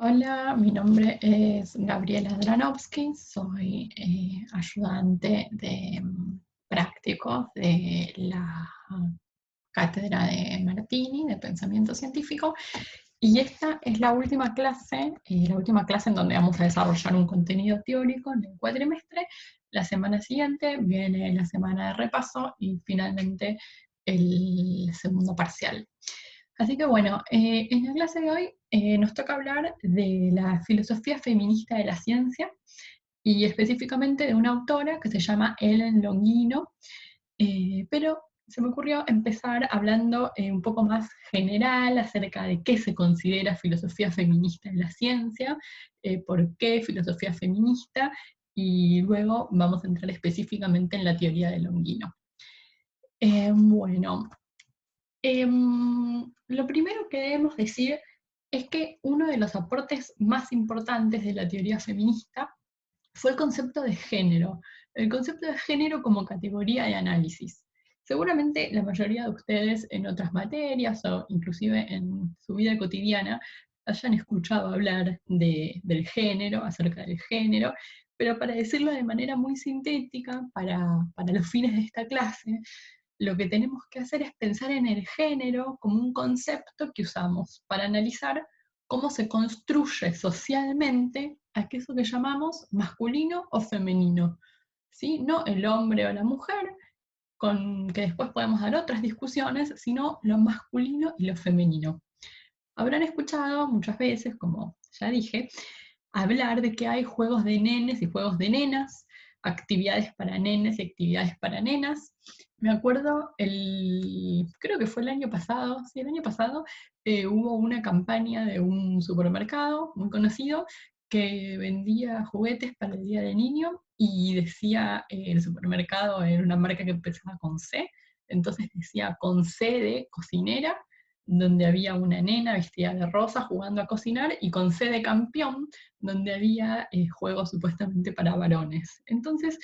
Hola, mi nombre es Gabriela Dranowski, soy ayudante de práctico de la cátedra de Martini de Pensamiento Científico y esta es la última clase en donde vamos a desarrollar un contenido teórico en el cuatrimestre. La semana siguiente viene la semana de repaso y finalmente el segundo parcial. Así que bueno, en la clase de hoy nos toca hablar de la filosofía feminista de la ciencia y específicamente de una autora que se llama Ellen Longino, pero se me ocurrió empezar hablando un poco más general acerca de qué se considera filosofía feminista en la ciencia, por qué filosofía feminista, y luego vamos a entrar específicamente en la teoría de Longino. Bueno, lo primero que debemos decir es que uno de los aportes más importantes de la teoría feminista fue el concepto de género, el concepto de género como categoría de análisis. Seguramente la mayoría de ustedes en otras materias o inclusive en su vida cotidiana hayan escuchado hablar del género, acerca del género, pero para decirlo de manera muy sintética, para los fines de esta clase, lo que tenemos que hacer es pensar en el género como un concepto que usamos para analizar cómo se construye socialmente aquello que llamamos masculino o femenino, ¿sí? No el hombre o la mujer, con que después podemos dar otras discusiones, sino lo masculino y lo femenino. Habrán escuchado muchas veces, como ya dije, hablar de que hay juegos de nenes y juegos de nenas, actividades para nenes y actividades para nenas. Me acuerdo, creo que fue el año pasado, sí, el año pasado hubo una campaña de un supermercado muy conocido que vendía juguetes para el Día del Niño y decía, el supermercado era una marca que empezaba con C, entonces decía con C de cocinera, donde había una nena vestida de rosa jugando a cocinar, y con C de campeón, donde había juegos supuestamente para varones. Entonces,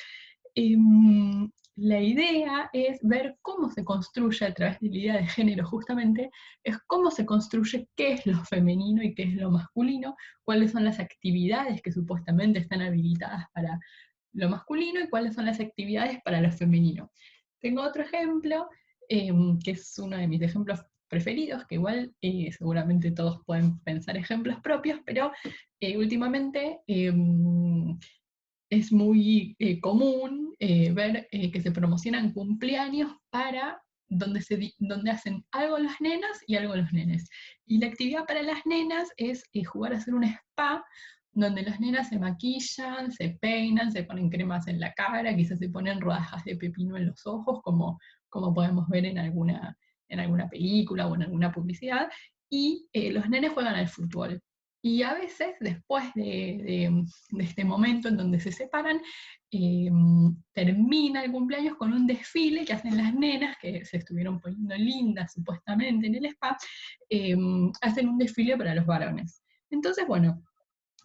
la idea es ver cómo se construye a través de la idea de género justamente, es cómo se construye qué es lo femenino y qué es lo masculino, cuáles son las actividades que supuestamente están habilitadas para lo masculino y cuáles son las actividades para lo femenino. Tengo otro ejemplo, que es uno de mis ejemplos preferidos, que igual seguramente todos pueden pensar ejemplos propios, pero últimamente es muy común ver que se promocionan cumpleaños para donde hacen algo las nenas y algo los nenes. Y la actividad para las nenas es jugar a hacer un spa, donde las nenas se maquillan, se peinan, se ponen cremas en la cara, quizás se ponen rodajas de pepino en los ojos, como podemos ver en alguna película o en alguna publicidad, y los nenes juegan al fútbol. Y a veces, después de este momento en donde se separan, eh, termina el cumpleaños con un desfile que hacen las nenas, que se estuvieron poniendo lindas supuestamente en el spa, eh, hacen un desfile para los varones. Entonces, bueno,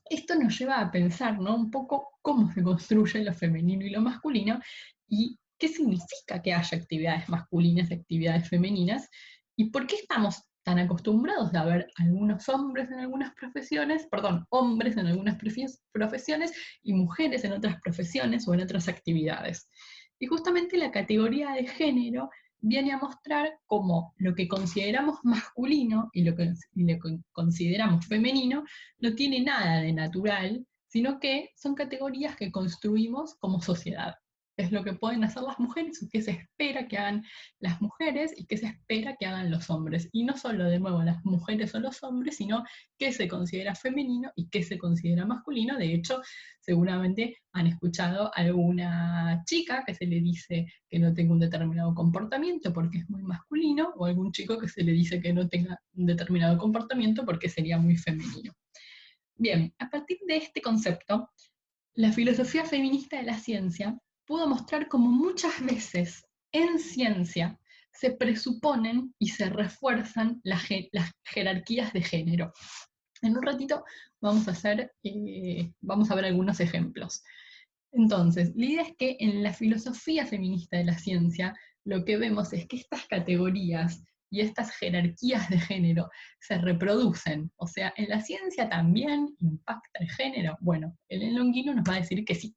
esto nos lleva a pensar, ¿no? Un poco cómo se construye lo femenino y lo masculino, y qué significa que haya actividades masculinas y actividades femeninas, y por qué estamos tan acostumbrados a ver algunos hombres en algunas profesiones, perdón, hombres en algunas profesiones y mujeres en otras profesiones o en otras actividades. Y justamente la categoría de género viene a mostrar cómo lo que consideramos masculino y lo que consideramos femenino no tiene nada de natural, sino que son categorías que construimos como sociedad. Es lo que pueden hacer las mujeres, qué se espera que hagan las mujeres y qué se espera que hagan los hombres. Y no solo, de nuevo, las mujeres o los hombres, sino qué se considera femenino y qué se considera masculino. De hecho, seguramente han escuchado a alguna chica que se le dice que no tenga un determinado comportamiento porque es muy masculino, o algún chico que se le dice que no tenga un determinado comportamiento porque sería muy femenino. Bien, a partir de este concepto, la filosofía feminista de la ciencia pudo mostrar cómo muchas veces en ciencia se presuponen y se refuerzan las jerarquías de género. En un ratito vamos a ver algunos ejemplos. Entonces, la idea es que en la filosofía feminista de la ciencia lo que vemos es que estas categorías y estas jerarquías de género se reproducen, o sea, ¿en la ciencia también impacta el género? Bueno, el Longino nos va a decir que sí.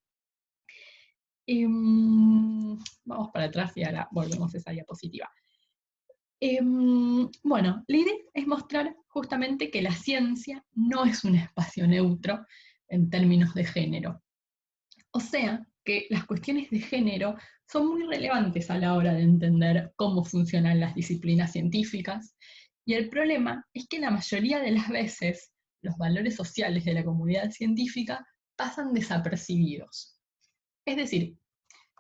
Vamos para atrás y ahora volvemos a esa diapositiva. Bueno, la idea es mostrar justamente que la ciencia no es un espacio neutro en términos de género. O sea, que las cuestiones de género son muy relevantes a la hora de entender cómo funcionan las disciplinas científicas, y el problema es que la mayoría de las veces los valores sociales de la comunidad científica pasan desapercibidos. Es decir,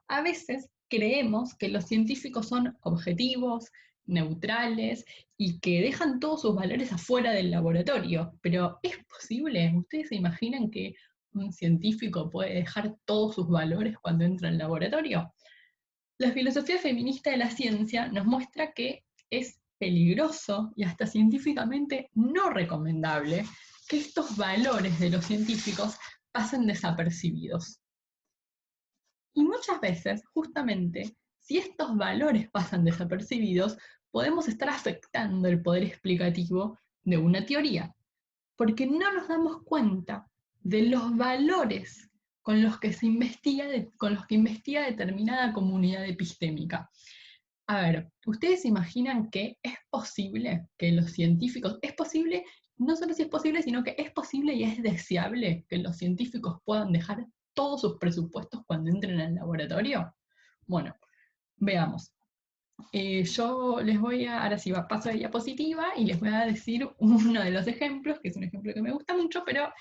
a veces creemos que los científicos son objetivos, neutrales y que dejan todos sus valores afuera del laboratorio, pero ¿es posible? ¿Ustedes se imaginan que un científico puede dejar todos sus valores cuando entra al laboratorio? La filosofía feminista de la ciencia nos muestra que es peligroso y hasta científicamente no recomendable que estos valores de los científicos pasen desapercibidos. Y muchas veces, justamente, si estos valores pasan desapercibidos, podemos estar afectando el poder explicativo de una teoría, porque no nos damos cuenta de los valores con los que se investiga, con los que investiga determinada comunidad epistémica. A ver, ¿ustedes se imaginan que es posible que los científicos, es posible, no solo si es posible, sino que es posible y es deseable que los científicos puedan dejar todos sus presupuestos cuando entren al laboratorio? Bueno, veamos. Yo les voy a, ahora sí paso a diapositiva y les voy a decir uno de los ejemplos, que es un ejemplo que me gusta mucho, pero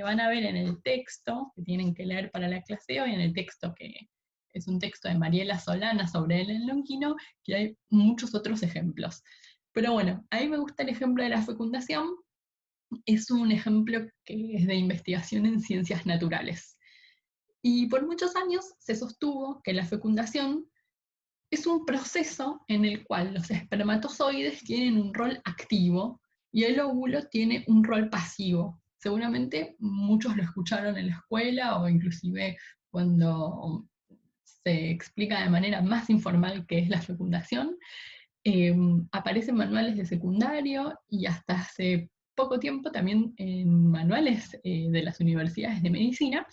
van a ver en el texto que tienen que leer para la clase hoy, en el texto que es un texto de Mariela Solana sobre el Longino, que hay muchos otros ejemplos. Pero bueno, ahí me gusta el ejemplo de la fecundación, es un ejemplo que es de investigación en ciencias naturales. Y por muchos años se sostuvo que la fecundación es un proceso en el cual los espermatozoides tienen un rol activo y el óvulo tiene un rol pasivo. Seguramente muchos lo escucharon en la escuela o inclusive cuando se explica de manera más informal qué es la fecundación. Aparecen manuales de secundario y hasta hace poco tiempo también en manuales de las universidades de medicina,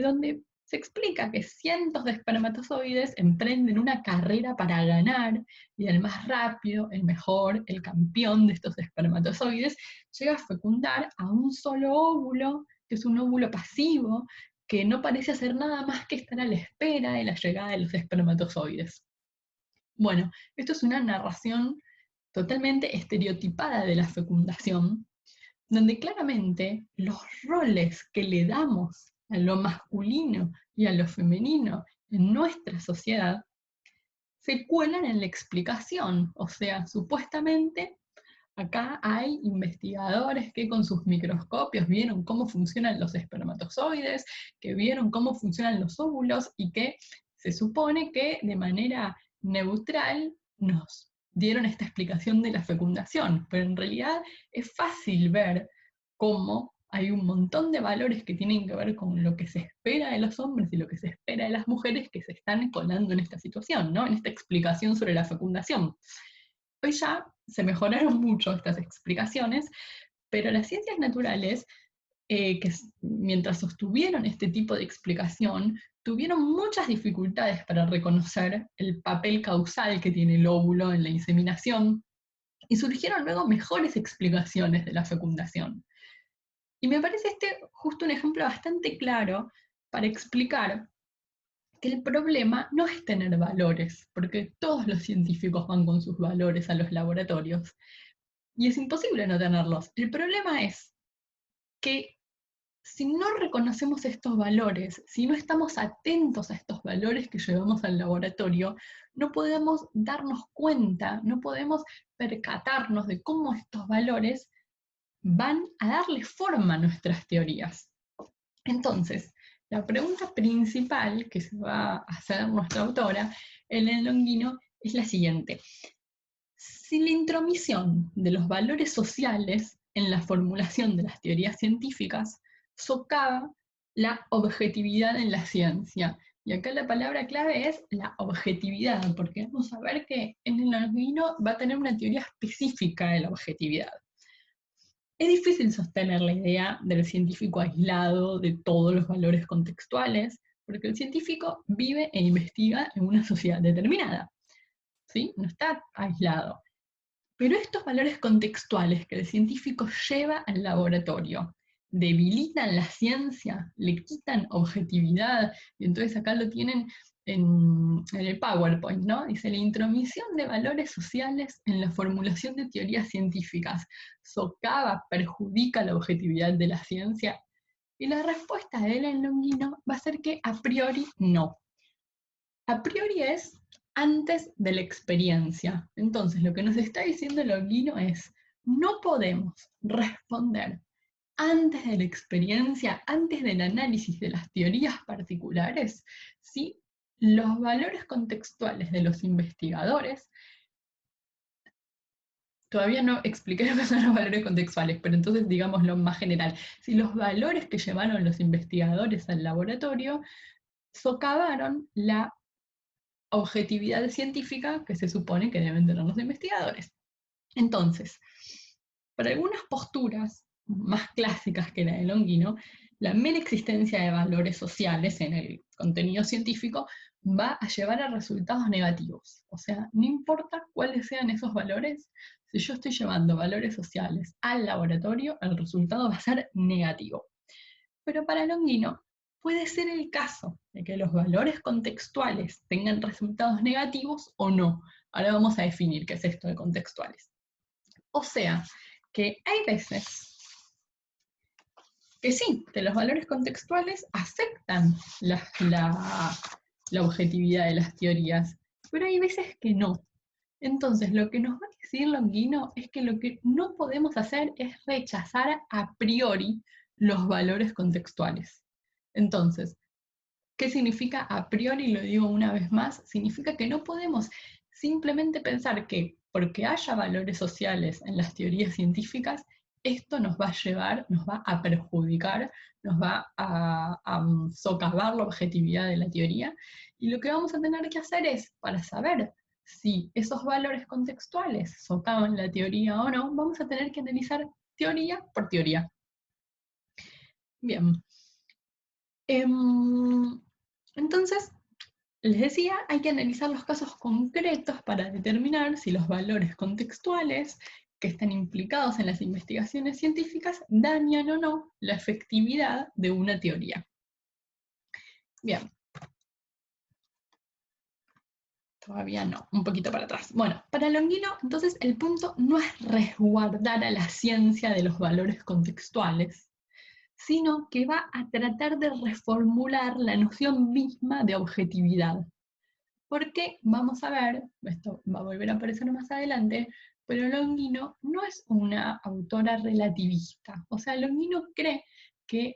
donde se explica que cientos de espermatozoides emprenden una carrera para ganar y el más rápido, el mejor, el campeón de estos espermatozoides llega a fecundar a un solo óvulo, que es un óvulo pasivo, que no parece hacer nada más que estar a la espera de la llegada de los espermatozoides. Bueno, esto es una narración totalmente estereotipada de la fecundación, donde claramente los roles que le damos a lo masculino y a lo femenino en nuestra sociedad se cuelan en la explicación. O sea, supuestamente acá hay investigadores que con sus microscopios vieron cómo funcionan los espermatozoides, que vieron cómo funcionan los óvulos y que se supone que de manera neutral nos dieron esta explicación de la fecundación, pero en realidad es fácil ver cómo hay un montón de valores que tienen que ver con lo que se espera de los hombres y lo que se espera de las mujeres que se están colando en esta situación, ¿no? En esta explicación sobre la fecundación. Hoy ya se mejoraron mucho estas explicaciones, pero las ciencias naturales, mientras sostuvieron este tipo de explicación, tuvieron muchas dificultades para reconocer el papel causal que tiene el óvulo en la inseminación, y surgieron luego mejores explicaciones de la fecundación. Y me parece este justo un ejemplo bastante claro para explicar que el problema no es tener valores, porque todos los científicos van con sus valores a los laboratorios, y es imposible no tenerlos. El problema es que si no reconocemos estos valores, si no estamos atentos a estos valores que llevamos al laboratorio, no podemos darnos cuenta, no podemos percatarnos de cómo estos valores van a darle forma a nuestras teorías. Entonces, la pregunta principal que se va a hacer nuestra autora, Ellen Longino, es la siguiente. Si la intromisión de los valores sociales en la formulación de las teorías científicas socava la objetividad en la ciencia, Y acá la palabra clave es la objetividad, porque vamos a ver que en el Longino va a tener una teoría específica de la objetividad. Es difícil sostener la idea del científico aislado de todos los valores contextuales, porque el científico vive e investiga en una sociedad determinada, ¿sí? No está aislado. Pero estos valores contextuales que el científico lleva al laboratorio debilitan la ciencia, le quitan objetividad, y entonces acá lo tienen en el PowerPoint, ¿no? Dice, la intromisión de valores sociales en la formulación de teorías científicas socava, perjudica la objetividad de la ciencia. Y la respuesta de Ellen Longino va a ser que a priori no. A priori es antes de la experiencia. Entonces, lo que nos está diciendo Longino es, no podemos responder antes de la experiencia, antes del análisis de las teorías particulares, si los valores contextuales de los investigadores, todavía no expliqué lo que son los valores contextuales, pero entonces digamos lo más general, si los valores que llevaron los investigadores al laboratorio socavaron la objetividad científica que se supone que deben tener los investigadores. Entonces, para algunas posturas más clásicas que la de Longino, la mera existencia de valores sociales en el contenido científico va a llevar a resultados negativos. O sea, no importa cuáles sean esos valores, si yo estoy llevando valores sociales al laboratorio, el resultado va a ser negativo. Pero para Longino puede ser el caso de que los valores contextuales tengan resultados negativos o no. Ahora vamos a definir qué es esto de contextuales. O sea, que hay veces que sí, que los valores contextuales afectan la objetividad de las teorías, pero hay veces que no. Entonces, lo que nos va a decir Longino es que lo que no podemos hacer es rechazar a priori los valores contextuales. Entonces, ¿qué significa a priori? Lo digo una vez más, significa que no podemos simplemente pensar que porque haya valores sociales en las teorías científicas, esto nos va a llevar, nos va a perjudicar, nos va a socavar la objetividad de la teoría. Y lo que vamos a tener que hacer es, para saber si esos valores contextuales socavan la teoría o no, vamos a tener que analizar teoría por teoría. Bien. Entonces, les decía, hay que analizar los casos concretos para determinar si los valores contextuales que están implicados en las investigaciones científicas dañan o no la efectividad de una teoría. Bien. Todavía no, un poquito para atrás. Bueno, para Longino, entonces el punto no es resguardar a la ciencia de los valores contextuales, sino que va a tratar de reformular la noción misma de objetividad. Porque vamos a ver, esto va a volver a aparecer más adelante, pero Longino no es una autora relativista. O sea, Longino cree que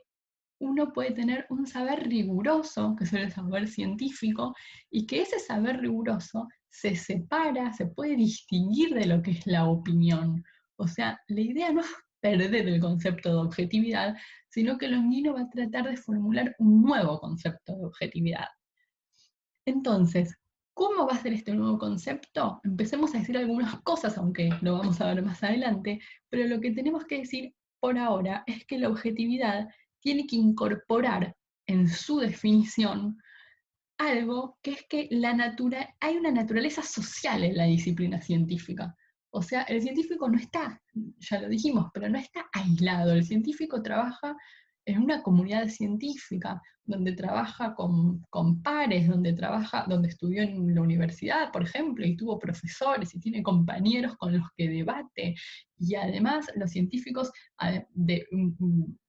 uno puede tener un saber riguroso, que es el saber científico, y que ese saber riguroso se separa, se puede distinguir de lo que es la opinión. O sea, la idea no es perder el concepto de objetividad, sino que Longino va a tratar de formular un nuevo concepto de objetividad. Entonces, ¿cómo va a ser este nuevo concepto? Empecemos a decir algunas cosas, aunque lo vamos a ver más adelante, pero lo que tenemos que decir por ahora es que la objetividad tiene que incorporar en su definición algo que es que hay una naturaleza social en la disciplina científica. O sea, el científico no está, ya lo dijimos, pero no está aislado. El científico trabaja en una comunidad científica, donde trabaja con pares, donde estudió en la universidad, por ejemplo, y tuvo profesores y tiene compañeros con los que debate. Y además los científicos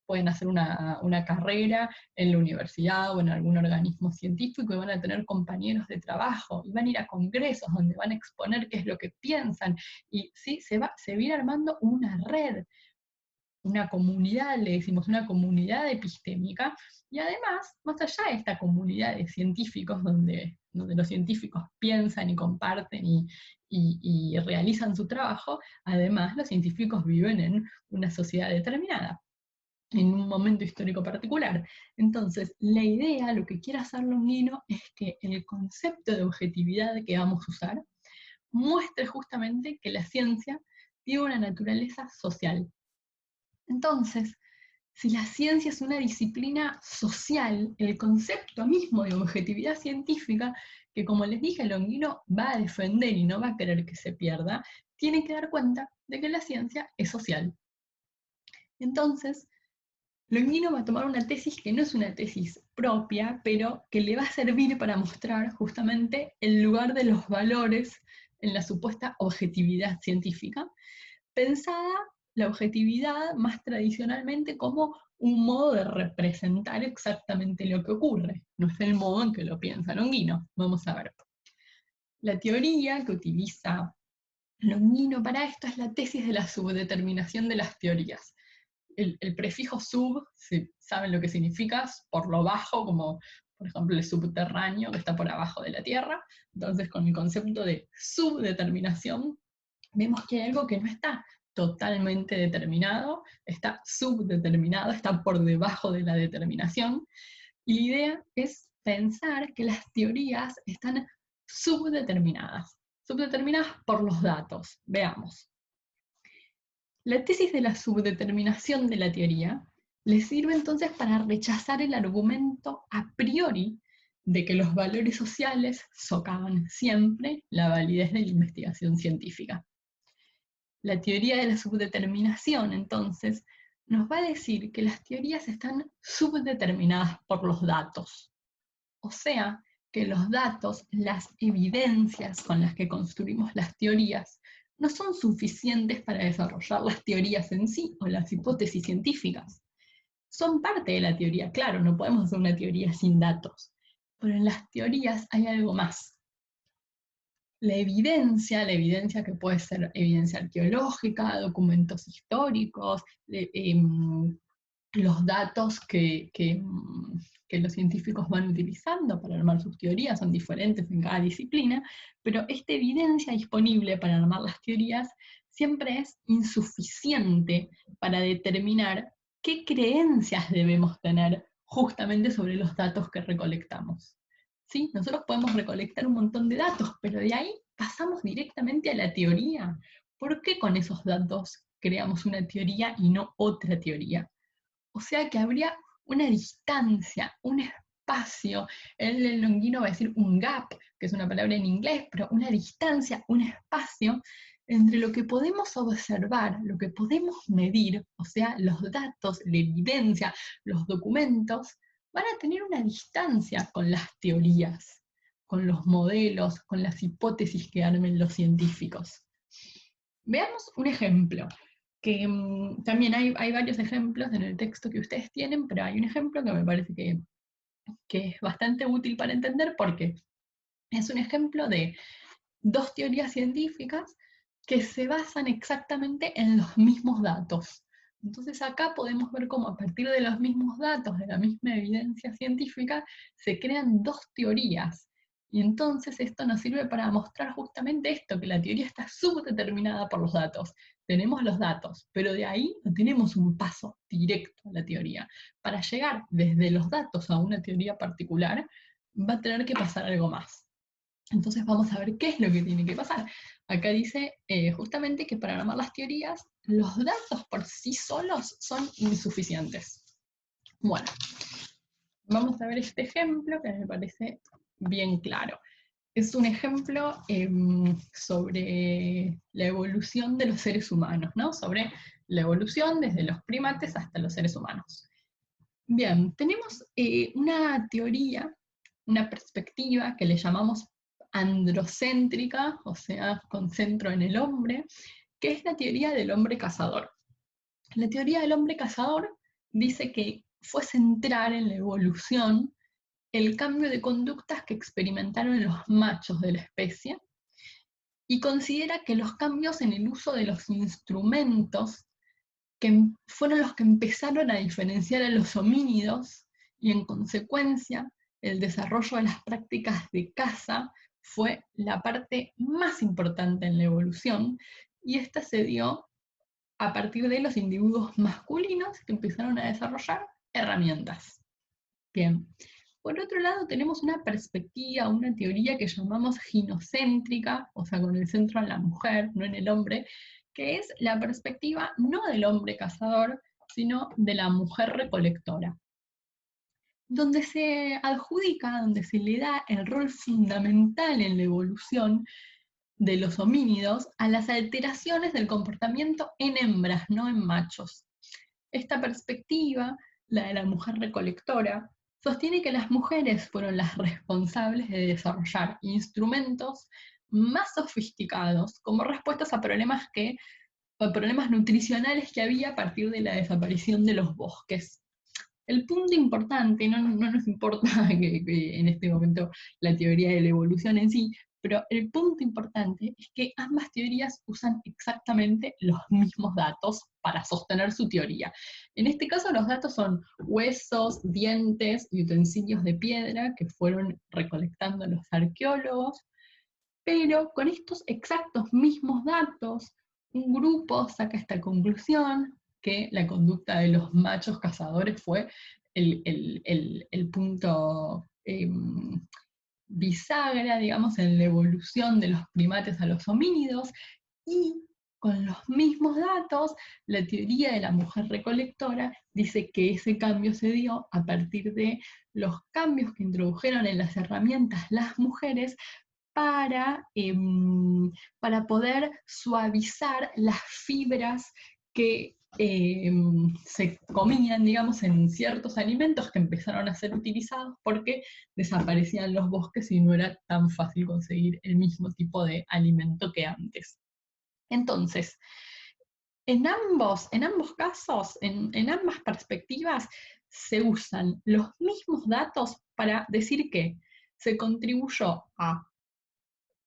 pueden hacer una carrera en la universidad o en algún organismo científico y van a tener compañeros de trabajo y van a ir a congresos donde van a exponer qué es lo que piensan. Y sí, se viene armando una red, una comunidad, le decimos, una comunidad epistémica, y además, más allá de esta comunidad de científicos donde los científicos piensan y comparten y realizan su trabajo, además los científicos viven en una sociedad determinada. en un momento histórico particular. Entonces, la idea, lo que quiere hacer Longino, es que el concepto de objetividad que vamos a usar muestre justamente que la ciencia tiene una naturaleza social. Entonces, si la ciencia es una disciplina social, el concepto mismo de objetividad científica, que como les dije, Longino va a defender y no va a querer que se pierda, tiene que dar cuenta de que la ciencia es social. Entonces, Longino va a tomar una tesis que no es una tesis propia, pero que le va a servir para mostrar justamente el lugar de los valores en la supuesta objetividad científica, pensada la objetividad más tradicionalmente como un modo de representar exactamente lo que ocurre. No es el modo en que lo piensa Longino. Vamos a ver. La teoría que utiliza Longino para esto es la tesis de la subdeterminación de las teorías. El prefijo sub, si saben lo que significa, por lo bajo, como por ejemplo el subterráneo que está por abajo de la Tierra. Entonces, con el concepto de subdeterminación, vemos que hay algo que no está totalmente determinado, está subdeterminado, está por debajo de la determinación. Y la idea es pensar que las teorías están subdeterminadas por los datos. Veamos. La tesis de la subdeterminación de la teoría le sirve entonces para rechazar el argumento a priori de que los valores sociales socavan siempre la validez de la investigación científica. La teoría de la subdeterminación, entonces, nos va a decir que las teorías están subdeterminadas por los datos. O sea, que los datos, las evidencias con las que construimos las teorías, no son suficientes para desarrollar las teorías en sí o las hipótesis científicas. Son parte de la teoría, claro, no podemos hacer una teoría sin datos, pero en las teorías hay algo más. La evidencia que puede ser evidencia arqueológica, documentos históricos, los datos que los científicos van utilizando para armar sus teorías son diferentes en cada disciplina, pero esta evidencia disponible para armar las teorías siempre es insuficiente para determinar qué creencias debemos tener justamente sobre los datos que recolectamos. ¿Sí? Nosotros podemos recolectar un montón de datos, pero de ahí pasamos directamente a la teoría. ¿Por qué con esos datos creamos una teoría y no otra teoría? O sea que habría una distancia, un espacio, el Longino va a decir un gap, que es una palabra en inglés, pero una distancia, un espacio entre lo que podemos observar, lo que podemos medir, o sea, los datos, la evidencia, los documentos, van a tener una distancia con las teorías, con los modelos, con las hipótesis que armen los científicos. Veamos un ejemplo que también hay varios ejemplos en el texto que ustedes tienen, pero hay un ejemplo que me parece que es bastante útil para entender porque es un ejemplo de dos teorías científicas que se basan exactamente en los mismos datos. Entonces acá podemos ver cómo a partir de los mismos datos, de la misma evidencia científica, se crean dos teorías. Y entonces esto nos sirve para mostrar justamente esto, que la teoría está subdeterminada por los datos. Tenemos los datos, pero de ahí no tenemos un paso directo a la teoría. Para llegar desde los datos a una teoría particular, va a tener que pasar algo más. Entonces vamos a ver qué es lo que tiene que pasar. Acá dice justamente que para armar las teorías, los datos por sí solos son insuficientes. Bueno, vamos a ver este ejemplo que me parece bien claro. Es un ejemplo sobre la evolución de los seres humanos, ¿no? Sobre la evolución desde los primates hasta los seres humanos. Bien, tenemos una teoría, una perspectiva que le llamamos androcéntrica, o sea, con centro en el hombre, que es la teoría del hombre cazador. La teoría del hombre cazador dice que fue central en la evolución el cambio de conductas que experimentaron los machos de la especie y considera que los cambios en el uso de los instrumentos que fueron los que empezaron a diferenciar a los homínidos y en consecuencia el desarrollo de las prácticas de caza fue la parte más importante en la evolución y esta se dio a partir de los individuos masculinos que empezaron a desarrollar herramientas. Bien. Por otro lado, tenemos una perspectiva, una teoría que llamamos ginocéntrica, o sea, con el centro en la mujer, no en el hombre, que es la perspectiva no del hombre cazador, sino de la mujer recolectora, donde se adjudica, donde se le da el rol fundamental en la evolución de los homínidos a las alteraciones del comportamiento en hembras, no en machos. Esta perspectiva, la de la mujer recolectora, sostiene que las mujeres fueron las responsables de desarrollar instrumentos más sofisticados como respuestas a problemas nutricionales que había a partir de la desaparición de los bosques. El punto importante, no nos importa que en este momento la teoría de la evolución en sí, pero el punto importante es que ambas teorías usan exactamente los mismos datos para sostener su teoría. En este caso los datos son huesos, dientes y utensilios de piedra que fueron recolectando los arqueólogos, pero con estos exactos mismos datos, un grupo saca esta conclusión que la conducta de los machos cazadores fue el punto bisagra, digamos, en la evolución de los primates a los homínidos, y con los mismos datos, la teoría de la mujer recolectora dice que ese cambio se dio a partir de los cambios que introdujeron en las herramientas las mujeres para poder suavizar las fibras que se comían, digamos, en ciertos alimentos que empezaron a ser utilizados porque desaparecían los bosques y no era tan fácil conseguir el mismo tipo de alimento que antes. Entonces, en ambos casos, en ambas perspectivas, se usan los mismos datos para decir que se contribuyó a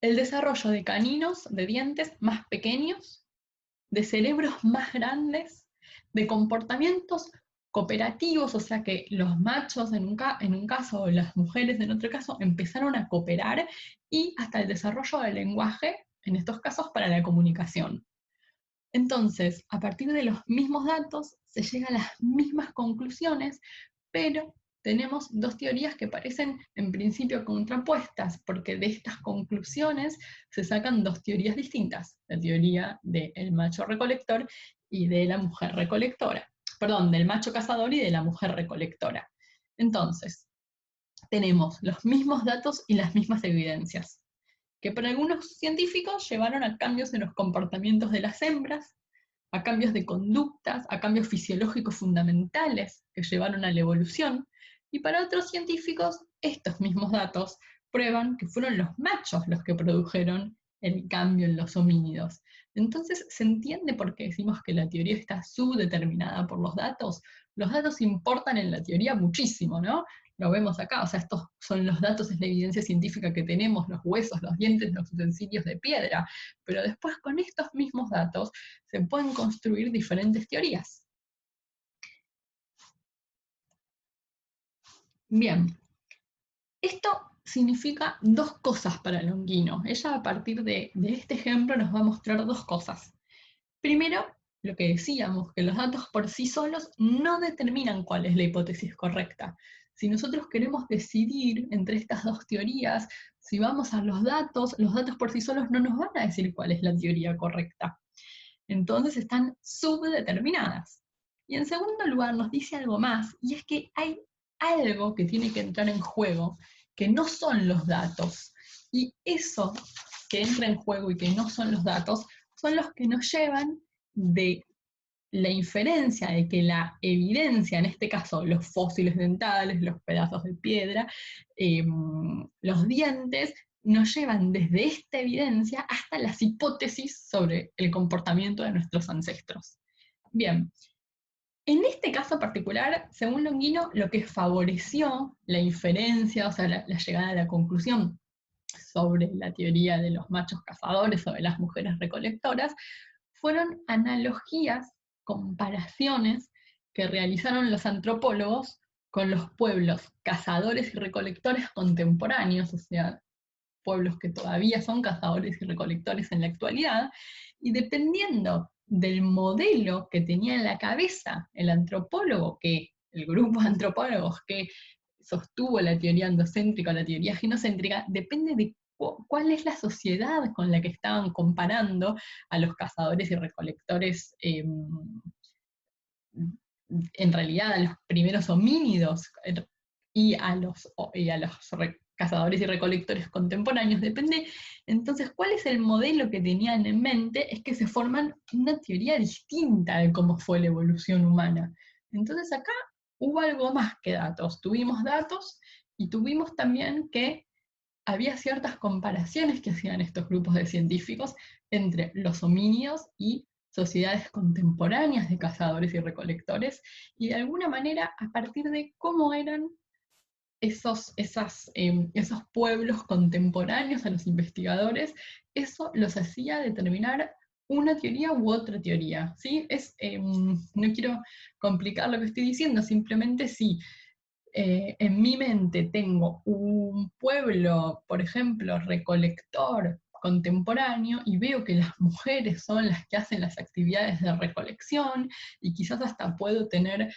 el desarrollo de caninos, de dientes más pequeños, de cerebros más grandes, de comportamientos cooperativos, o sea que los machos en un caso o las mujeres en otro caso empezaron a cooperar, y hasta el desarrollo del lenguaje, en estos casos para la comunicación. Entonces, a partir de los mismos datos se llega a las mismas conclusiones, pero tenemos dos teorías que parecen en principio contrapuestas, porque de estas conclusiones se sacan dos teorías distintas, la teoría del macho recolector y de la mujer recolectora, perdón, del macho cazador y de la mujer recolectora. Entonces, tenemos los mismos datos y las mismas evidencias, que para algunos científicos llevaron a cambios en los comportamientos de las hembras, a cambios de conductas, a cambios fisiológicos fundamentales que llevaron a la evolución, y para otros científicos estos mismos datos prueban que fueron los machos los que produjeron el cambio en los homínidos. Entonces se entiende por qué decimos que la teoría está subdeterminada por los datos. Los datos importan en la teoría muchísimo, ¿no? Lo vemos acá, o sea, estos son los datos, es la evidencia científica que tenemos, los huesos, los dientes, los utensilios de piedra, pero después con estos mismos datos se pueden construir diferentes teorías. Bien, esto significa dos cosas para Longino. Ella a partir de este ejemplo nos va a mostrar dos cosas. Primero, lo que decíamos, que los datos por sí solos no determinan cuál es la hipótesis correcta. Si nosotros queremos decidir entre estas dos teorías, si vamos a los datos por sí solos no nos van a decir cuál es la teoría correcta. Entonces están subdeterminadas. Y en segundo lugar nos dice algo más, y es que hay algo que tiene que entrar en juego, que no son los datos. Y eso que entra en juego y que no son los datos, son los que nos llevan de la inferencia de que la evidencia, en este caso los fósiles dentales, los pedazos de piedra, los dientes, nos llevan desde esta evidencia hasta las hipótesis sobre el comportamiento de nuestros ancestros. Bien, en este caso particular, según Longino, lo que favoreció la inferencia, o sea, la llegada a la conclusión sobre la teoría de los machos cazadores, sobre las mujeres recolectoras, fueron analogías, comparaciones que realizaron los antropólogos con los pueblos cazadores y recolectores contemporáneos, o sea, pueblos que todavía son cazadores y recolectores en la actualidad, y dependiendo del modelo que tenía en la cabeza el antropólogo, el grupo de antropólogos que sostuvo la teoría andocéntrica o la teoría genocéntrica, depende de cuál es la sociedad con la que estaban comparando a los cazadores y recolectores, en realidad a los primeros homínidos y a los cazadores y recolectores contemporáneos. Depende, entonces, cuál es el modelo que tenían en mente, es que se forman una teoría distinta de cómo fue la evolución humana. Entonces acá hubo algo más que datos. Tuvimos datos y tuvimos también que había ciertas comparaciones que hacían estos grupos de científicos entre los homínidos y sociedades contemporáneas de cazadores y recolectores, y de alguna manera a partir de cómo eran esos pueblos contemporáneos a los investigadores, eso los hacía determinar una teoría u otra teoría, ¿sí? No quiero complicar lo que estoy diciendo, simplemente sí, en mi mente tengo un pueblo, por ejemplo, recolector contemporáneo, y veo que las mujeres son las que hacen las actividades de recolección, y quizás hasta puedo tener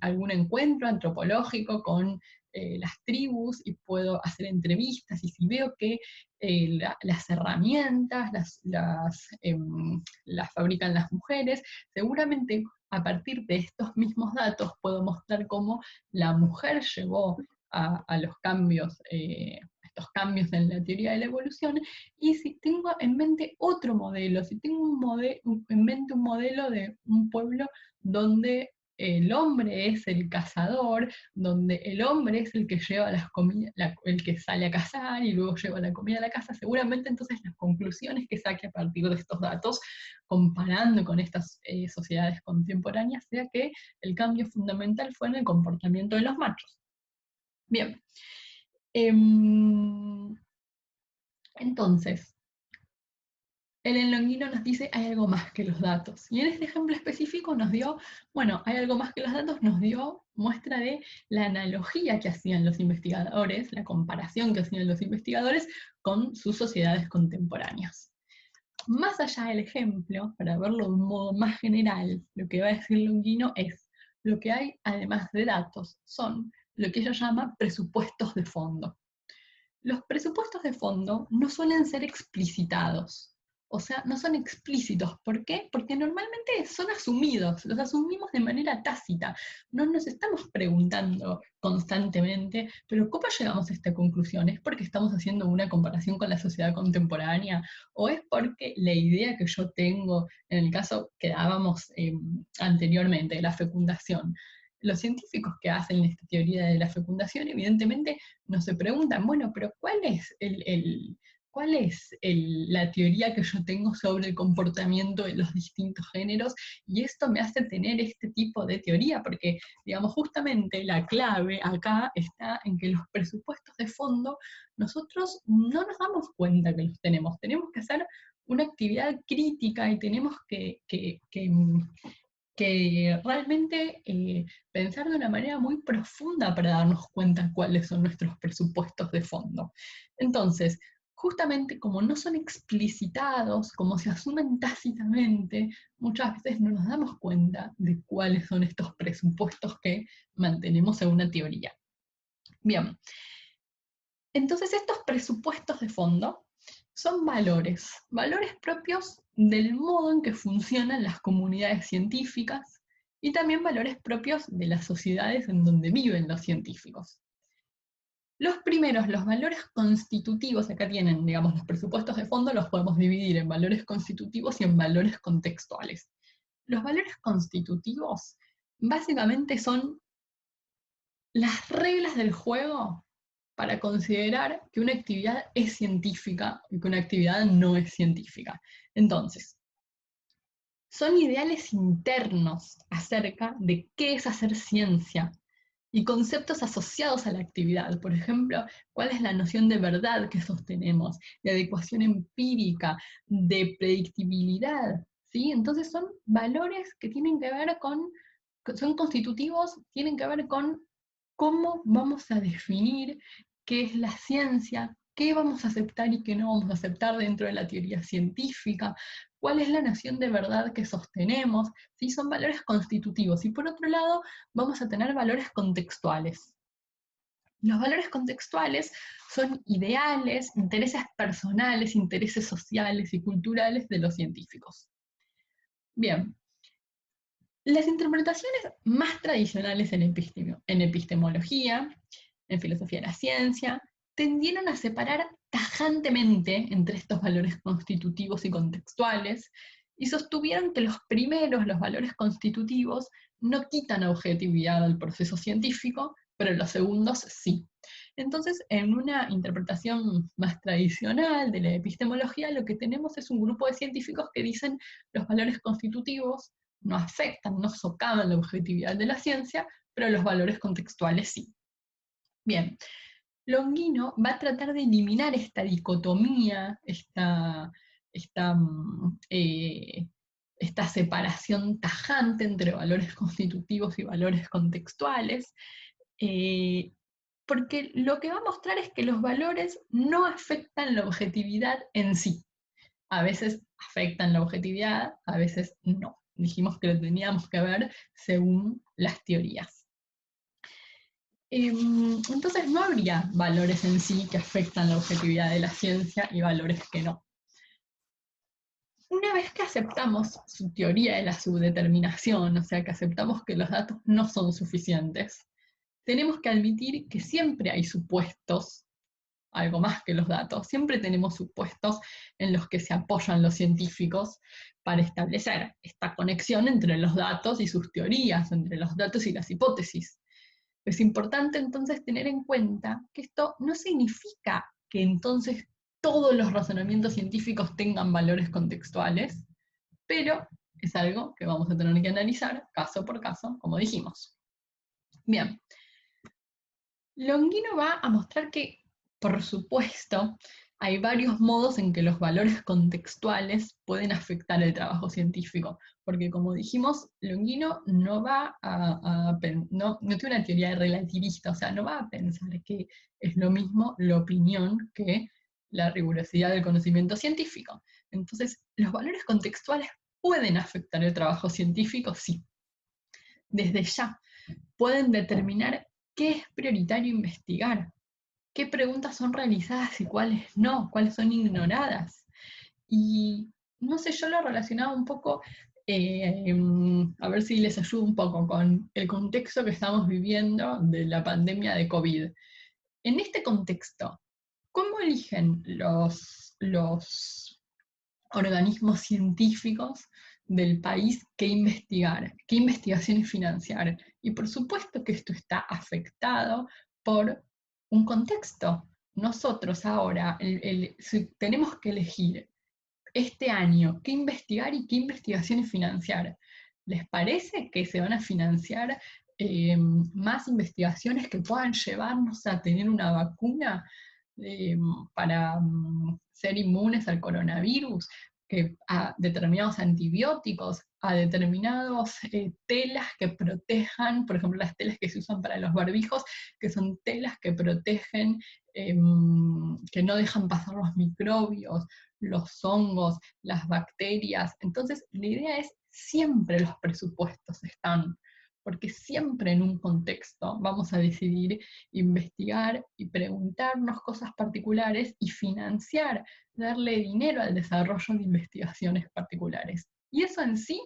algún encuentro antropológico con las tribus y puedo hacer entrevistas, y si veo que las herramientas las fabrican las mujeres, seguramente a partir de estos mismos datos puedo mostrar cómo la mujer llegó a los cambios, estos cambios en la teoría de la evolución, y si tengo en mente otro modelo, si tengo en mente un modelo de un pueblo donde el hombre es el cazador, donde el hombre es el que lleva las comidas, el que sale a cazar y luego lleva la comida a la casa, seguramente entonces las conclusiones que saque a partir de estos datos, comparando con estas sociedades contemporáneas, sea que el cambio fundamental fue en el comportamiento de los machos. Bien. Entonces, el Longuino nos dice hay algo más que los datos. Y en este ejemplo específico nos dio, bueno, hay algo más que los datos, nos dio muestra de la analogía que hacían los investigadores, la comparación que hacían los investigadores con sus sociedades contemporáneas. Más allá del ejemplo, para verlo de un modo más general, lo que va a decir Longuino es, lo que hay además de datos son lo que ella llama presupuestos de fondo. Los presupuestos de fondo no suelen ser explicitados, o sea, no son explícitos. ¿Por qué? Porque normalmente son asumidos, los asumimos de manera tácita. No nos estamos preguntando constantemente, pero ¿cómo llegamos a esta conclusión? ¿Es porque estamos haciendo una comparación con la sociedad contemporánea? ¿O es porque la idea que yo tengo, en el caso que dábamos anteriormente, de la fecundación? Los científicos que hacen esta teoría de la fecundación, evidentemente, no se preguntan, bueno, pero ¿cuál es la teoría que yo tengo sobre el comportamiento de los distintos géneros? Y esto me hace tener este tipo de teoría, porque, digamos, justamente la clave acá está en que los presupuestos de fondo nosotros no nos damos cuenta que los tenemos. Tenemos que hacer una actividad crítica y tenemos que realmente pensar de una manera muy profunda para darnos cuenta cuáles son nuestros presupuestos de fondo. Entonces, justamente como no son explicitados, como se asumen tácitamente, muchas veces no nos damos cuenta de cuáles son estos presupuestos que mantenemos en una teoría. Bien, entonces estos presupuestos de fondo son valores propios del modo en que funcionan las comunidades científicas y también valores propios de las sociedades en donde viven los científicos. Los primeros, los valores constitutivos, acá tienen, digamos, los presupuestos de fondo los podemos dividir en valores constitutivos y en valores contextuales. Los valores constitutivos básicamente son las reglas del juego para considerar que una actividad es científica y que una actividad no es científica. Entonces, son ideales internos acerca de qué es hacer ciencia y conceptos asociados a la actividad. Por ejemplo, cuál es la noción de verdad que sostenemos, de adecuación empírica, de predictibilidad, ¿sí? Entonces son valores que tienen que ver son constitutivos, tienen que ver con cómo vamos a definir qué es la ciencia, qué vamos a aceptar y qué no vamos a aceptar dentro de la teoría científica, cuál es la noción de verdad que sostenemos, ¿sí? Son valores constitutivos. Y por otro lado, vamos a tener valores contextuales. Los valores contextuales son ideales, intereses personales, intereses sociales y culturales de los científicos. Bien, las interpretaciones más tradicionales en epistemología, en filosofía de la ciencia, tendieron a separar tajantemente entre estos valores constitutivos y contextuales, y sostuvieron que los primeros, los valores constitutivos, no quitan objetividad al proceso científico, pero los segundos sí. Entonces, en una interpretación más tradicional de la epistemología, lo que tenemos es un grupo de científicos que dicen los valores constitutivos no afectan, no socavan la objetividad de la ciencia, pero los valores contextuales sí. Bien, Longino va a tratar de eliminar esta dicotomía, esta, esta separación tajante entre valores constitutivos y valores contextuales, porque lo que va a mostrar es que los valores no afectan la objetividad en sí. A veces afectan la objetividad, a veces no. Dijimos que lo teníamos que ver según las teorías. Entonces no habría valores en sí que afectan la objetividad de la ciencia y valores que no. Una vez que aceptamos su teoría de la subdeterminación, o sea que aceptamos que los datos no son suficientes, tenemos que admitir que siempre hay supuestos, algo más que los datos, siempre tenemos supuestos en los que se apoyan los científicos para establecer esta conexión entre los datos y sus teorías, entre los datos y las hipótesis. Es importante entonces tener en cuenta que esto no significa que entonces todos los razonamientos científicos tengan valores contextuales, pero es algo que vamos a tener que analizar caso por caso, como dijimos. Bien, Longino va a mostrar que, por supuesto, hay varios modos en que los valores contextuales pueden afectar el trabajo científico, porque como dijimos, Longino no no tiene una teoría relativista, o sea, no va a pensar que es lo mismo la opinión que la rigurosidad del conocimiento científico. Entonces, los valores contextuales pueden afectar el trabajo científico, sí. Desde ya, pueden determinar qué es prioritario investigar, qué preguntas son realizadas y cuáles no, cuáles son ignoradas. Y no sé, yo lo relacionaba un poco, a ver si les ayudo un poco con el contexto que estamos viviendo de la pandemia de COVID. En este contexto, ¿cómo eligen los organismos científicos del país qué investigar, qué investigaciones financiar? Y por supuesto que esto está afectado por un contexto. Nosotros ahora si tenemos que elegir este año qué investigar y qué investigaciones financiar. ¿Les parece que se van a financiar más investigaciones que puedan llevarnos a tener una vacuna eh, para ser inmunes al coronavirus, que a determinados antibióticos, a determinados telas que protejan, por ejemplo, las telas que se usan para los barbijos, que son telas que protegen, que no dejan pasar los microbios, los hongos, las bacterias? Entonces, la idea es siempre los presupuestos están, porque siempre en un contexto vamos a decidir investigar y preguntarnos cosas particulares y financiar, darle dinero al desarrollo de investigaciones particulares. Y eso en sí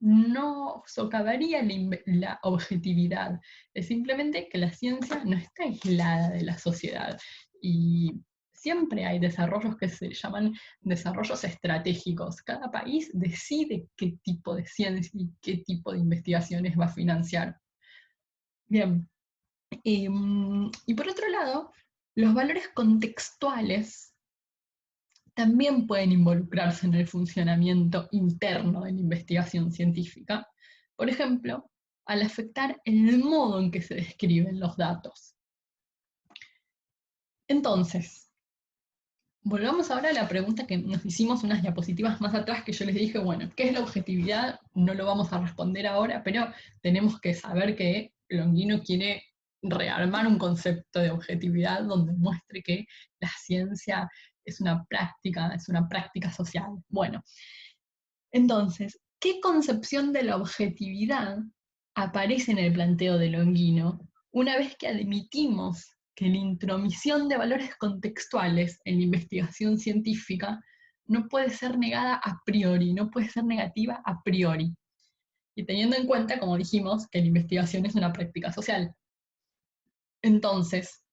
no socavaría la objetividad, es simplemente que la ciencia no está aislada de la sociedad y siempre hay desarrollos que se llaman desarrollos estratégicos. Cada país decide qué tipo de ciencia y qué tipo de investigaciones va a financiar. Bien, y por otro lado, los valores contextuales también pueden involucrarse en el funcionamiento interno de la investigación científica, por ejemplo, al afectar el modo en que se describen los datos. Entonces, volvamos ahora a la pregunta que nos hicimos unas diapositivas más atrás, que yo les dije, bueno, ¿qué es la objetividad? No lo vamos a responder ahora, pero tenemos que saber que Longino quiere rearmar un concepto de objetividad donde muestre que la ciencia es una práctica social. Bueno, entonces, ¿qué concepción de la objetividad aparece en el planteo de Longino una vez que admitimos que la intromisión de valores contextuales en la investigación científica no puede ser negada a priori, no puede ser negativa a priori? Y teniendo en cuenta, como dijimos, que la investigación es una práctica social. Entonces,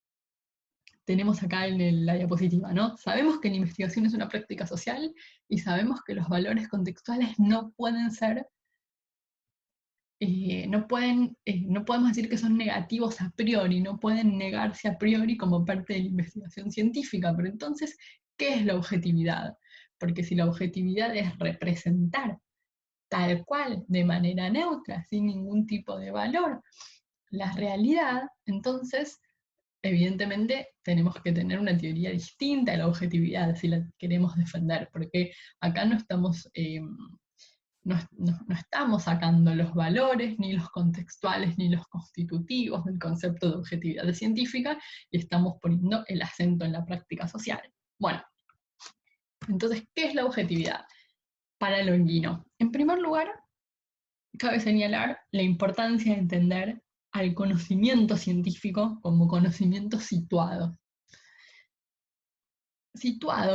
tenemos acá en la diapositiva, ¿no? Sabemos que la investigación es una práctica social y sabemos que los valores contextuales no pueden ser, no podemos decir que son negativos a priori, no pueden negarse a priori como parte de la investigación científica. Pero entonces, ¿qué es la objetividad? Porque si la objetividad es representar tal cual, de manera neutra, sin ningún tipo de valor, la realidad, entonces evidentemente tenemos que tener una teoría distinta a la objetividad si la queremos defender, porque acá no estamos sacando los valores, ni los contextuales, ni los constitutivos del concepto de objetividad científica, y estamos poniendo el acento en la práctica social. Bueno, entonces, ¿qué es la objetividad para Longino? En primer lugar, cabe señalar la importancia de entender al conocimiento científico como conocimiento situado,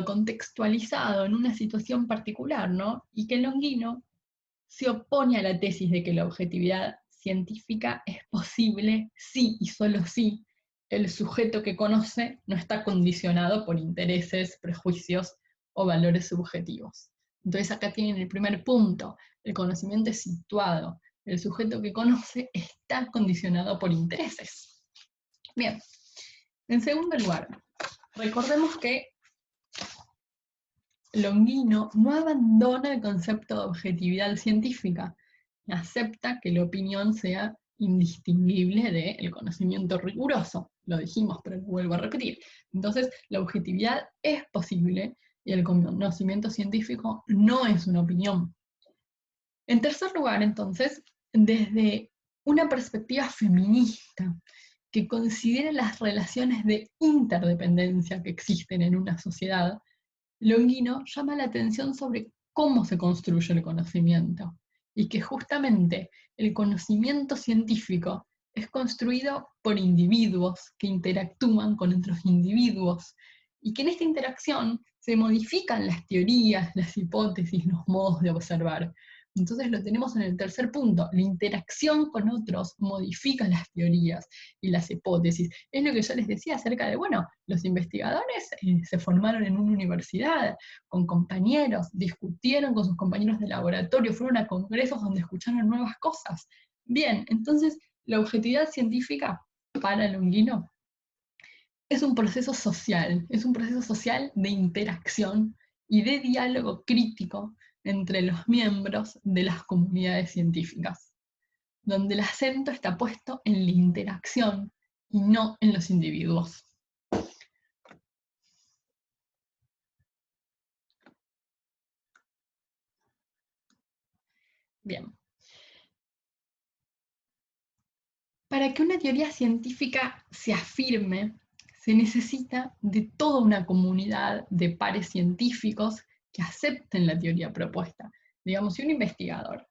contextualizado en una situación particular, ¿no? Y que Longino se opone a la tesis de que la objetividad científica es posible si y solo si el sujeto que conoce no está condicionado por intereses, prejuicios o valores subjetivos. Entonces acá tienen el primer punto, el conocimiento es situado, el sujeto que conoce está condicionado por intereses. Bien, en segundo lugar, recordemos que Longino no abandona el concepto de objetividad científica, acepta que la opinión sea indistinguible del conocimiento riguroso. Lo dijimos, pero lo vuelvo a repetir. Entonces, la objetividad es posible y el conocimiento científico no es una opinión. En tercer lugar, entonces, desde una perspectiva feminista que considera las relaciones de interdependencia que existen en una sociedad, Longino llama la atención sobre cómo se construye el conocimiento y que justamente el conocimiento científico es construido por individuos que interactúan con otros individuos y que en esta interacción se modifican las teorías, las hipótesis, los modos de observar. Entonces lo tenemos en el tercer punto, la interacción con otros modifica las teorías y las hipótesis. Es lo que yo les decía acerca de, bueno, los investigadores se formaron en una universidad, con compañeros, discutieron con sus compañeros de laboratorio, fueron a congresos donde escucharon nuevas cosas. Bien, entonces la objetividad científica para Longino es un proceso social, es un proceso social de interacción y de diálogo crítico entre los miembros de las comunidades científicas, donde el acento está puesto en la interacción y no en los individuos. Bien. Para que una teoría científica se afirme, se necesita de toda una comunidad de pares científicos que acepten la teoría propuesta. Digamos, si un investigador,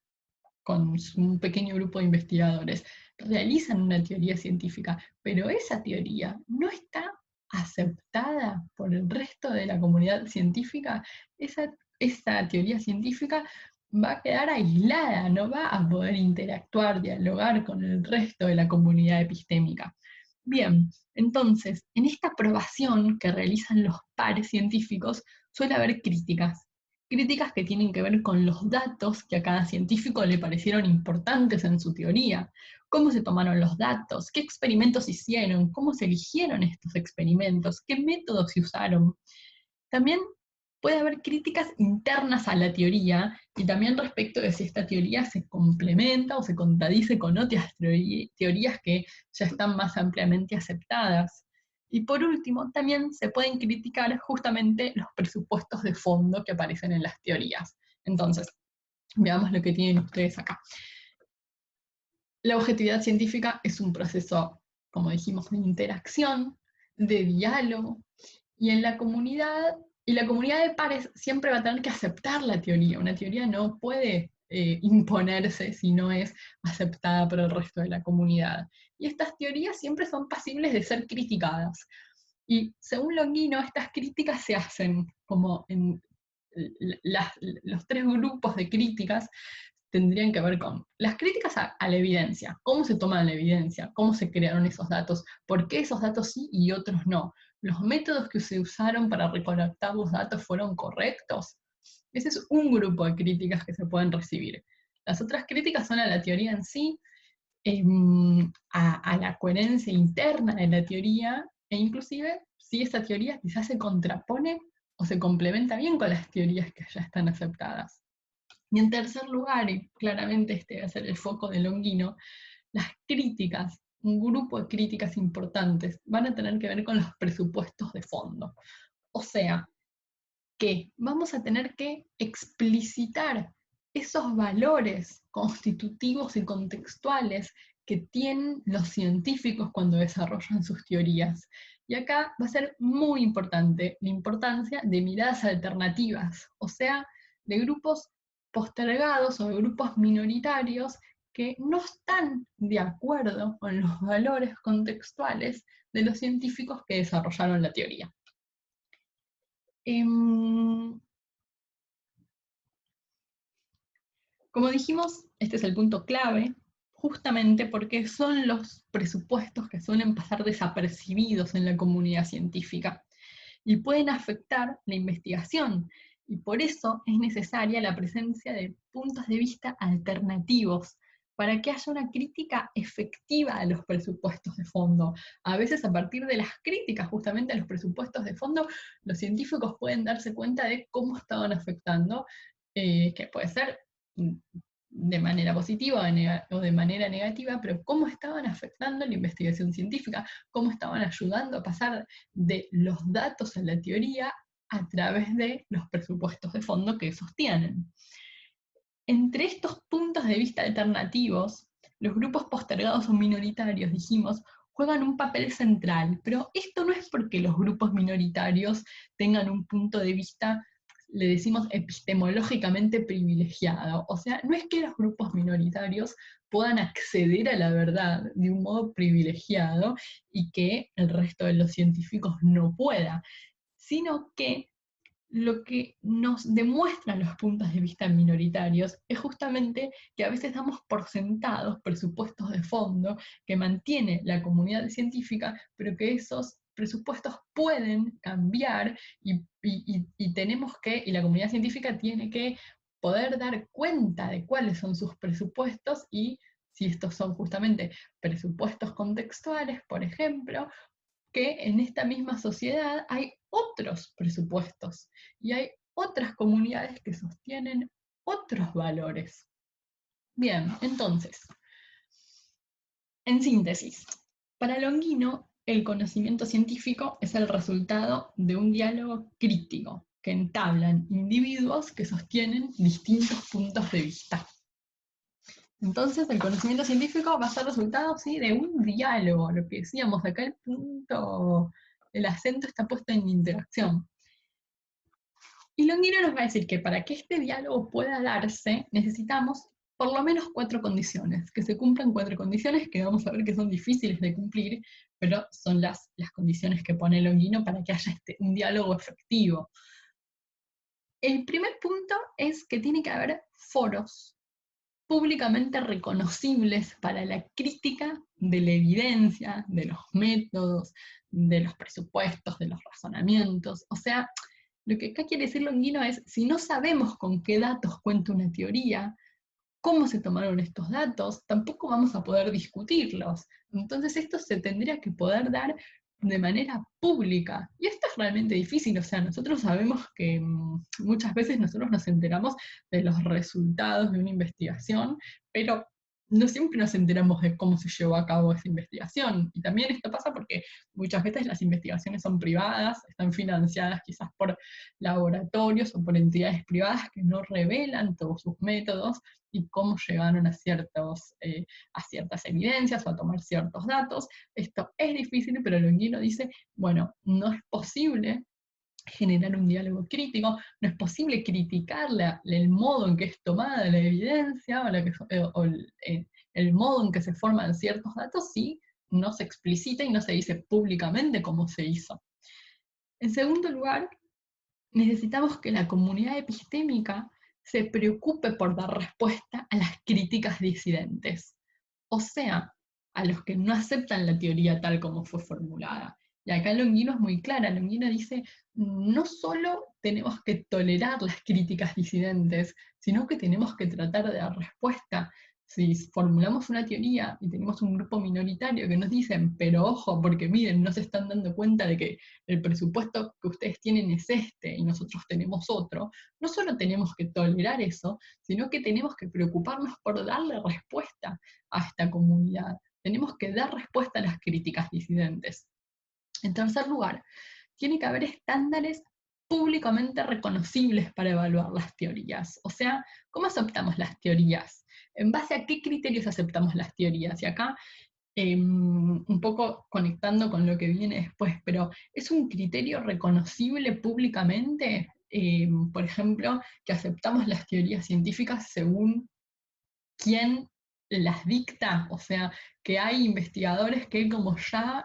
con un pequeño grupo de investigadores, realizan una teoría científica, pero esa teoría no está aceptada por el resto de la comunidad científica, esa teoría científica va a quedar aislada, no va a poder interactuar, dialogar con el resto de la comunidad epistémica. Bien, entonces, en esta aprobación que realizan los pares científicos suele haber críticas que tienen que ver con los datos que a cada científico le parecieron importantes en su teoría, cómo se tomaron los datos, qué experimentos hicieron, cómo se eligieron estos experimentos, qué métodos se usaron. También puede haber críticas internas a la teoría y también respecto de si esta teoría se complementa o se contradice con otras teorías que ya están más ampliamente aceptadas. Y por último, también se pueden criticar justamente los presupuestos de fondo que aparecen en las teorías. Entonces, veamos lo que tienen ustedes acá. La objetividad científica es un proceso como dijimos, de interacción, de diálogo, y la comunidad de pares siempre va a tener que aceptar la teoría. Una teoría no puede imponerse si no es aceptada por el resto de la comunidad. Y estas teorías siempre son pasibles de ser criticadas. Y según Longino, estas críticas se hacen como en los tres grupos de críticas tendrían que ver con las críticas a la evidencia, cómo se toma la evidencia, cómo se crearon esos datos, por qué esos datos sí y otros no, los métodos que se usaron para recolectar los datos fueron correctos. Ese es un grupo de críticas que se pueden recibir. Las otras críticas son a la teoría en sí, a la coherencia interna de la teoría, e inclusive si esa teoría quizás se contrapone o se complementa bien con las teorías que ya están aceptadas. Y en tercer lugar, y claramente este va a ser el foco de Longino, las críticas, un grupo de críticas importantes, van a tener que ver con los presupuestos de fondo. O sea, que vamos a tener que explicitar esos valores constitutivos y contextuales que tienen los científicos cuando desarrollan sus teorías. Y acá va a ser muy importante la importancia de miradas alternativas, o sea, de grupos postergados o de grupos minoritarios que no están de acuerdo con los valores contextuales de los científicos que desarrollaron la teoría. Como dijimos, este es el punto clave, justamente porque son los presupuestos que suelen pasar desapercibidos en la comunidad científica y pueden afectar la investigación. Y por eso es necesaria la presencia de puntos de vista alternativos para que haya una crítica efectiva a los presupuestos de fondo. A veces a partir de las críticas justamente a los presupuestos de fondo, los científicos pueden darse cuenta de cómo estaban afectando, que puede ser de manera positiva o de manera negativa, pero cómo estaban afectando la investigación científica, cómo estaban ayudando a pasar de los datos a la teoría a través de los presupuestos de fondo que sostienen. Entre estos puntos de vista alternativos, los grupos postergados o minoritarios, dijimos, juegan un papel central, pero esto no es porque los grupos minoritarios tengan un punto de vista, le decimos, epistemológicamente privilegiado. O sea, no es que los grupos minoritarios puedan acceder a la verdad de un modo privilegiado y que el resto de los científicos no pueda, sino que lo que nos demuestran los puntos de vista minoritarios es justamente que a veces damos por sentados presupuestos de fondo que mantiene la comunidad científica, pero que esos presupuestos pueden cambiar y tenemos que, y la comunidad científica tiene que poder dar cuenta de cuáles son sus presupuestos y si estos son justamente presupuestos contextuales, por ejemplo, que en esta misma sociedad hay otros presupuestos y hay otras comunidades que sostienen otros valores. Bien, entonces, en síntesis, para Longino, el conocimiento científico es el resultado de un diálogo crítico que entablan individuos que sostienen distintos puntos de vista. Entonces, el conocimiento científico va a ser resultado, ¿sí?, de un diálogo, lo que decíamos acá, el punto, el acento está puesto en interacción. Y Longino nos va a decir que para que este diálogo pueda darse, necesitamos por lo menos 4 condiciones, que se cumplan 4 condiciones que vamos a ver que son difíciles de cumplir, pero son las condiciones que pone Longino para que haya un diálogo efectivo. El primer punto es que tiene que haber foros públicamente reconocibles para la crítica de la evidencia, de los métodos, de los presupuestos, de los razonamientos. O sea, lo que acá quiere decir Longino es, si no sabemos con qué datos cuenta una teoría, cómo se tomaron estos datos, tampoco vamos a poder discutirlos. Entonces esto se tendría que poder dar de manera pública. Y esto es realmente difícil, o sea, nosotros sabemos que muchas veces nosotros nos enteramos de los resultados de una investigación, pero no siempre nos enteramos de cómo se llevó a cabo esa investigación. Y también esto pasa porque muchas veces las investigaciones son privadas, están financiadas quizás por laboratorios o por entidades privadas que no revelan todos sus métodos y cómo llegaron a ciertas evidencias o a tomar ciertos datos. Esto es difícil, pero Longuino dice, bueno, no es posible generar un diálogo crítico, no es posible criticar el modo en que es tomada la evidencia o el modo en que se forman ciertos datos si no se explicita y no se dice públicamente cómo se hizo. En segundo lugar, necesitamos que la comunidad epistémica se preocupe por dar respuesta a las críticas disidentes, o sea, a los que no aceptan la teoría tal como fue formulada. Y acá Longuino es muy clara, Longuino dice, no solo tenemos que tolerar las críticas disidentes, sino que tenemos que tratar de dar respuesta. Si formulamos una teoría y tenemos un grupo minoritario que nos dicen, pero ojo, porque miren, no se están dando cuenta de que el presupuesto que ustedes tienen es este y nosotros tenemos otro, no solo tenemos que tolerar eso, sino que tenemos que preocuparnos por darle respuesta a esta comunidad. Tenemos que dar respuesta a las críticas disidentes. En tercer lugar, tiene que haber estándares públicamente reconocibles para evaluar las teorías. O sea, ¿cómo aceptamos las teorías? ¿En base a qué criterios aceptamos las teorías? Y acá un poco conectando con lo que viene después, pero ¿es un criterio reconocible públicamente? Por ejemplo, que aceptamos las teorías científicas según quién las dicta, o sea, que hay investigadores que como ya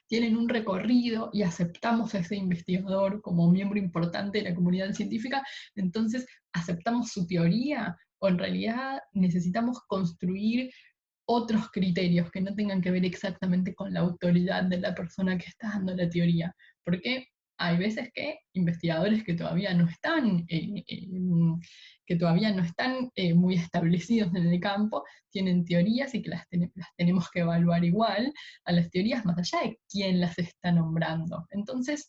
tienen un recorrido y aceptamos a ese investigador como miembro importante de la comunidad científica, entonces aceptamos su teoría, o en realidad necesitamos construir otros criterios que no tengan que ver exactamente con la autoridad de la persona que está dando la teoría. Porque hay veces que investigadores que todavía no están, muy establecidos en el campo tienen teorías y que las tenemos que evaluar igual a las teorías más allá de quién las está nombrando. Entonces,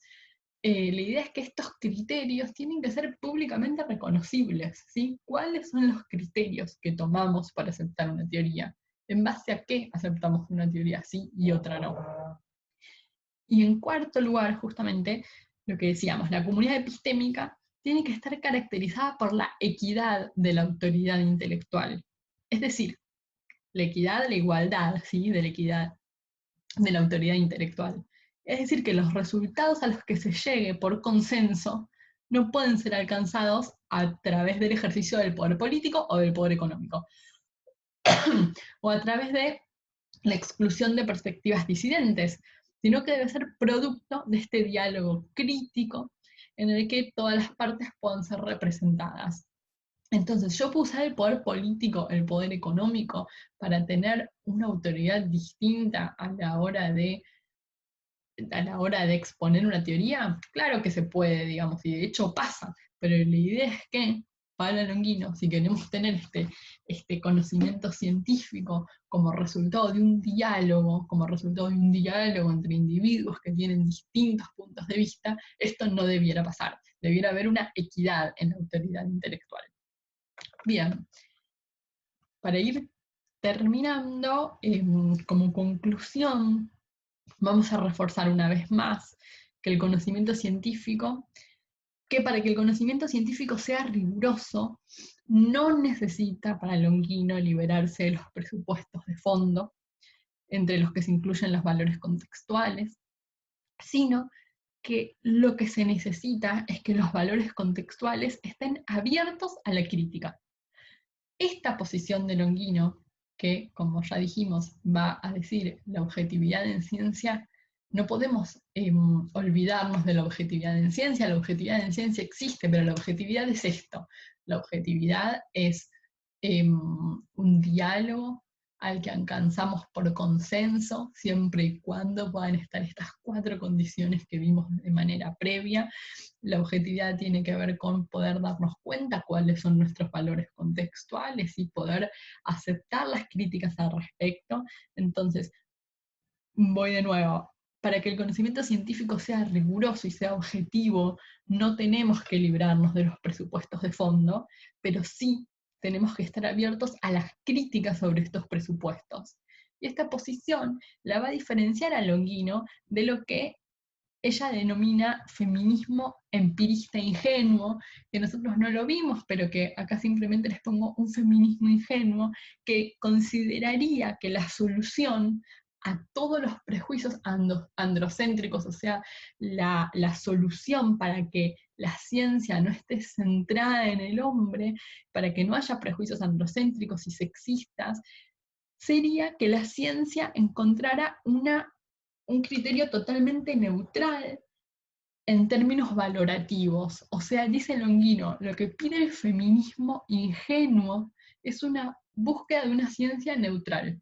la idea es que estos criterios tienen que ser públicamente reconocibles, ¿sí? ¿Cuáles son los criterios que tomamos para aceptar una teoría? ¿En base a qué aceptamos una teoría sí y otra no? Y en cuarto lugar, justamente, lo que decíamos, la comunidad epistémica tiene que estar caracterizada por la equidad de la autoridad intelectual. Es decir, la equidad, la igualdad, ¿sí? De la equidad de la autoridad intelectual. Es decir, que los resultados a los que se llegue por consenso no pueden ser alcanzados a través del ejercicio del poder político o del poder económico, o a través de la exclusión de perspectivas disidentes, sino que debe ser producto de este diálogo crítico en el que todas las partes puedan ser representadas. Entonces, yo puedo usar el poder político, el poder económico, para tener una autoridad distinta a la hora de exponer una teoría. Claro que se puede, digamos, y de hecho pasa, pero la idea es que, para Longuino, si queremos tener este conocimiento científico como resultado de un diálogo, como resultado de un diálogo entre individuos que tienen distintos puntos de vista, esto no debiera pasar. Debiera haber una equidad en la autoridad intelectual. Bien, para ir terminando, como conclusión, vamos a reforzar una vez más que el conocimiento científico, que para que el conocimiento científico sea riguroso, no necesita para Longuino liberarse de los presupuestos de fondo, entre los que se incluyen los valores contextuales, sino que lo que se necesita es que los valores contextuales estén abiertos a la crítica. Esta posición de Longuino, que como ya dijimos va a decir la objetividad en ciencia, no podemos olvidarnos de la objetividad en ciencia. La objetividad en ciencia existe, pero la objetividad es esto. La objetividad es un diálogo al que alcanzamos por consenso, siempre y cuando puedan estar estas 4 condiciones que vimos de manera previa. La objetividad tiene que ver con poder darnos cuenta cuáles son nuestros valores contextuales y poder aceptar las críticas al respecto. Entonces, voy de nuevo. Para que el conocimiento científico sea riguroso y sea objetivo, no tenemos que librarnos de los presupuestos de fondo, pero sí tenemos que estar abiertos a las críticas sobre estos presupuestos. Y esta posición la va a diferenciar a Longino de lo que ella denomina feminismo empirista ingenuo, que nosotros no lo vimos, pero que acá simplemente les pongo un feminismo ingenuo, que consideraría que la solución a todos los prejuicios androcéntricos, o sea, la solución para que la ciencia no esté centrada en el hombre, para que no haya prejuicios androcéntricos y sexistas, sería que la ciencia encontrara un criterio totalmente neutral en términos valorativos. O sea, dice Longino, lo que pide el feminismo ingenuo es una búsqueda de una ciencia neutral.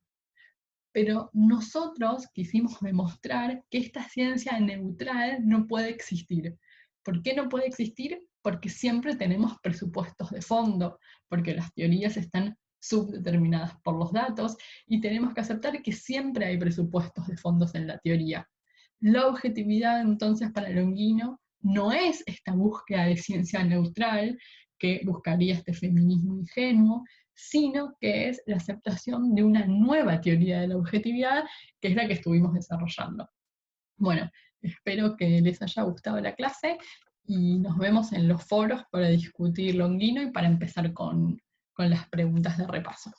Pero nosotros quisimos demostrar que esta ciencia neutral no puede existir. ¿Por qué no puede existir? Porque siempre tenemos presupuestos de fondo, porque las teorías están subdeterminadas por los datos y tenemos que aceptar que siempre hay presupuestos de fondos en la teoría. La objetividad entonces para Longino no es esta búsqueda de ciencia neutral que buscaría este feminismo ingenuo, sino que es la aceptación de una nueva teoría de la objetividad, que es la que estuvimos desarrollando. Bueno, espero que les haya gustado la clase y nos vemos en los foros para discutir Longino y para empezar con las preguntas de repaso.